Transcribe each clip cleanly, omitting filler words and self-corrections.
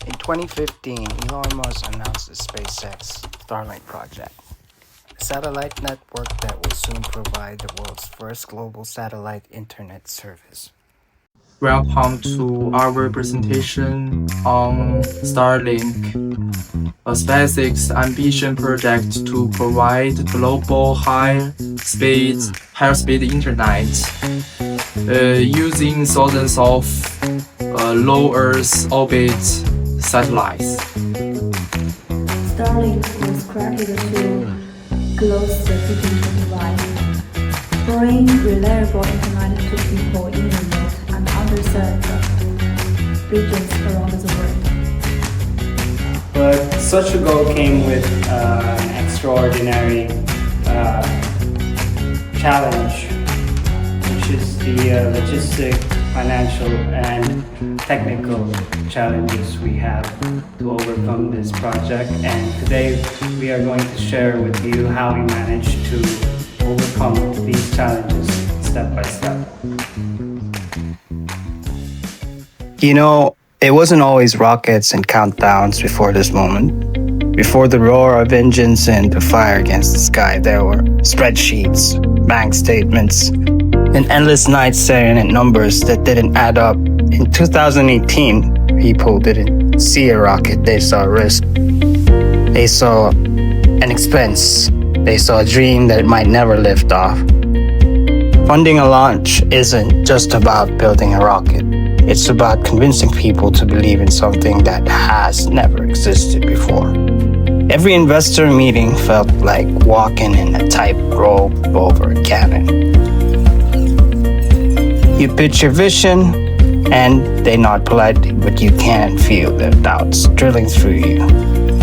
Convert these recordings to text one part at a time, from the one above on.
In 2015, Elon Musk announced the SpaceX Starlink project, a satellite network that will soon provide the world's first global satellite internet service. Welcome to our presentation on Starlink, a SpaceX ambition project to provide global high-speed internet using thousands of low Earth orbit satellites. Starlink was created to close the digital divide, bring reliable internet to people in remote and underserved regions around the world. But such a goal came with an extraordinary challenge, which is the logistic, financial, and technical challenges we have to overcome this project. And today we are going to share with you how we managed to overcome these challenges step by step. You know, it wasn't always rockets and countdowns before this moment. Before the roar of engines and the fire against the sky, there were spreadsheets, bank statements, and endless nights staring at numbers that didn't add up. In 2018, people didn't see a rocket, they saw a risk. They saw an expense. They saw a dream that might never lift off. Funding a launch isn't just about building a rocket. It's about convincing people to believe in something that has never existed before. Every investor meeting felt like walking in a tightrope over a cannon. You pitch your vision, and they nod politely, but you can feel their doubts drilling through you.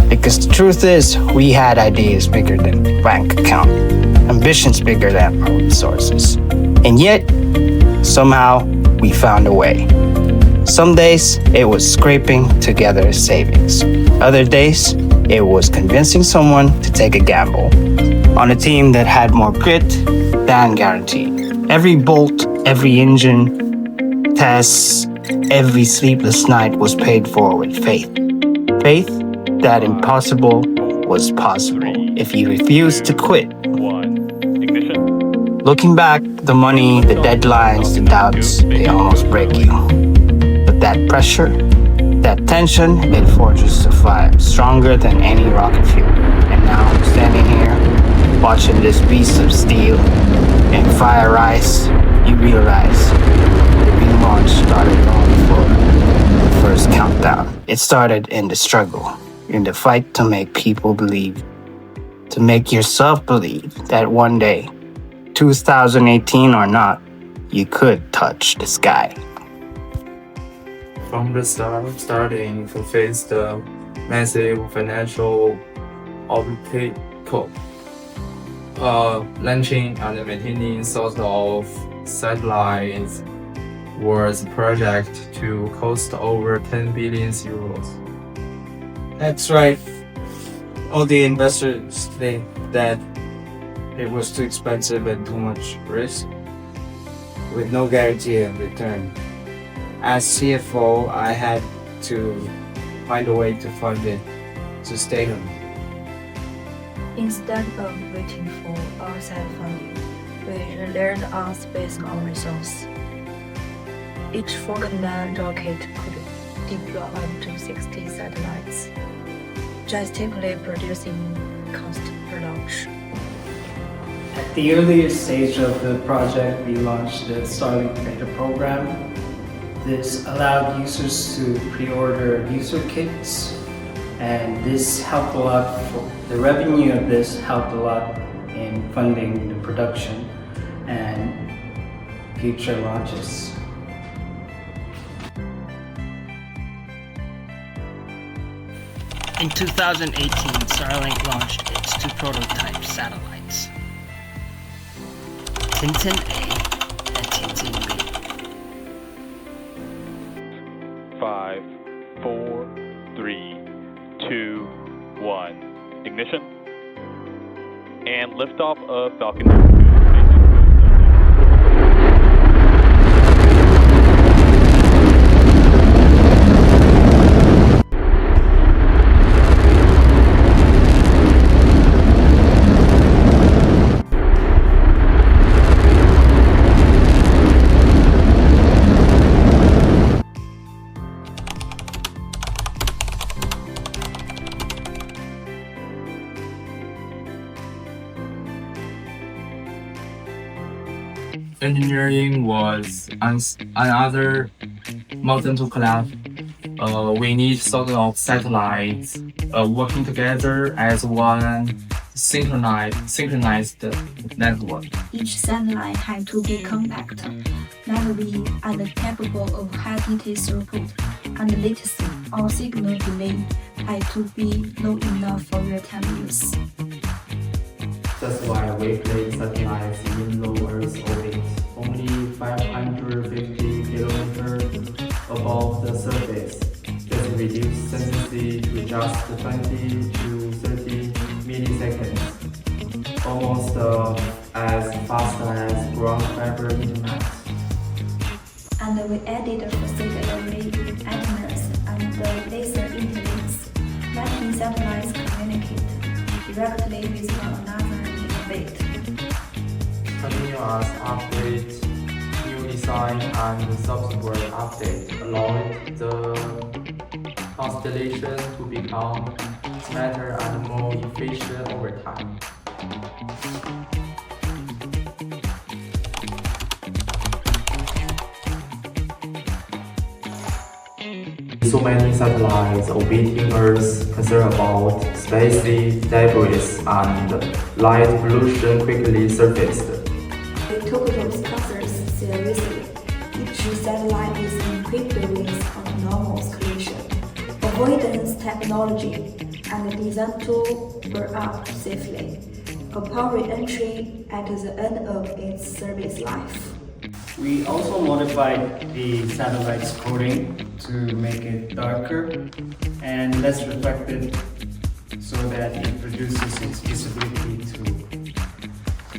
Because the truth is, we had ideas bigger than the bank account, ambitions bigger than our resources. And yet, somehow, we found a way. Some days, it was scraping together savings. Other days, it was convincing someone to take a gamble on a team that had more grit than guaranteed. Every bolt, every engine, tests, every sleepless night was paid for with faith. Faith that impossible was possible if you refused to quit. Looking back, the money, the deadlines, the doubts, they almost break you. But that pressure, that tension, it forges the fire stronger than any rocket fuel. And now I'm standing here, watching this beast of steel and fire rise. You realize the relaunch started long before the first countdown. It started in the struggle, in the fight to make people believe, to make yourself believe that one day, 2018 or not, you could touch the sky. From the start, starting to face the massive financial obstacle, launching and maintaining sort of satellites was a project to cost over 10 billion euros. That's right. All the investors think that it was too expensive and too much risk, with no guarantee of return. As CFO, I had to find a way to fund it sustainably. Instead of waiting for outside funding, we learned us based on resource. Each Falcon 9 rocket could deploy up to 60 satellites, drastically producing cost per launch. At the earliest stage of the project, we launched the Starlink beta program. This allowed users to pre-order user kits, and this helped a lot. The revenue of this helped a lot in funding the production and future launches. In 2018, Starlink launched its two prototype satellites, Tintin A and Tintin B. 5, 4, 3, 2, 1. Ignition. And liftoff of Falcon 9. engineering was another mountain to climb. We need sort of satellites working together as one synchronized network. Each satellite had to be compact, lightweight, and capable of high data throughput, and latency or signal delay had to be low enough for real-time use. That's why we place satellites in low Earth orbit, only 550 kilometers above the surface. This reduces latency to just 20 to 30 milliseconds, almost as fast as ground fiber internet. And we added phased array antennas and laser interlinks, letting satellites communicate directly with one another in orbit. Continuous upgrade, new design, and subsequent update allowed the constellation to become smarter and more efficient over time. So many satellites orbiting Earth, concern about space debris and light pollution quickly surfaced. We took those concerns seriously. Each satellite is equipped with autonomous collision, avoidance technology, and design to burn up safely upon re-entry at the end of its service life. We also modified the satellite's coating to make it darker and less reflective so that it reduces its visibility to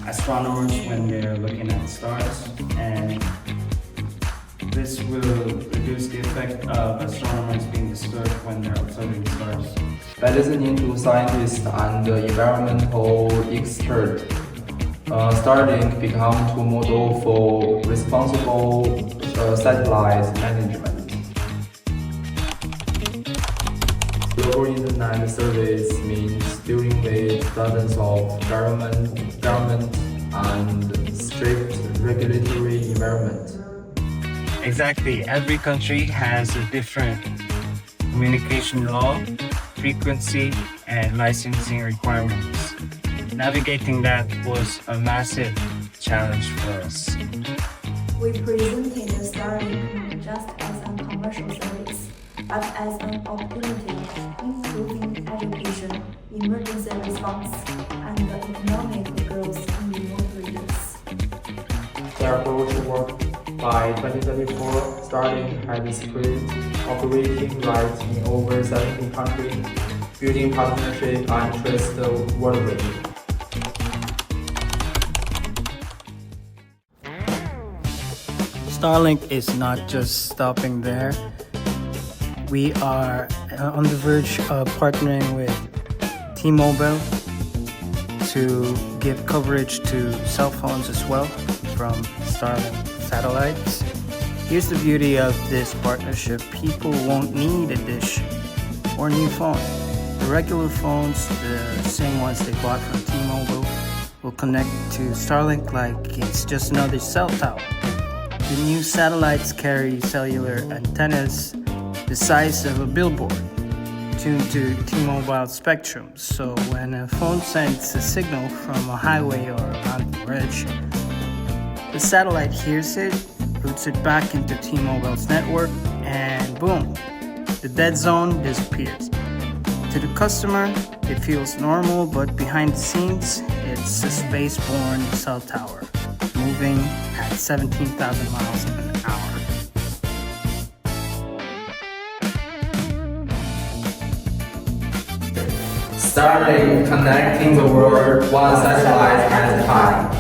astronomers when they're looking at stars, and this will reduce the effect of astronomers being disturbed when they're observing stars. By listening to scientists and environmental experts, Starlink became a model for responsible satellite management. Global internet service means dealing with dozens of government and strict regulatory environment. Exactly. Every country has a different communication law, frequency, and licensing requirements. Navigating that was a massive challenge for us. We presented Starlink not just as a commercial service, but as an opportunity improving education, emergency response, and economic growth in remote regions. The approach worked. By 2034, Starlink had spread operating rights in over 70 countries, building partnership and trust worldwide. Starlink is not just stopping there. We are on the verge of partnering with T-Mobile to give coverage to cell phones as well from Starlink satellites. Here's the beauty of this partnership. People won't need a dish or a new phone. The regular phones, the same ones they bought from T-Mobile, will connect to Starlink like it's just another cell tower. The new satellites carry cellular antennas the size of a billboard, tuned to T-Mobile spectrum. So when a phone sends a signal from a highway or a mountain ridge, the satellite hears it, routes it back into T-Mobile's network, and boom, the dead zone disappears. To the customer, it feels normal, but behind the scenes, it's a space-borne cell tower, moving at 17,000 miles an hour. Starlink connecting the world one satellite at a time.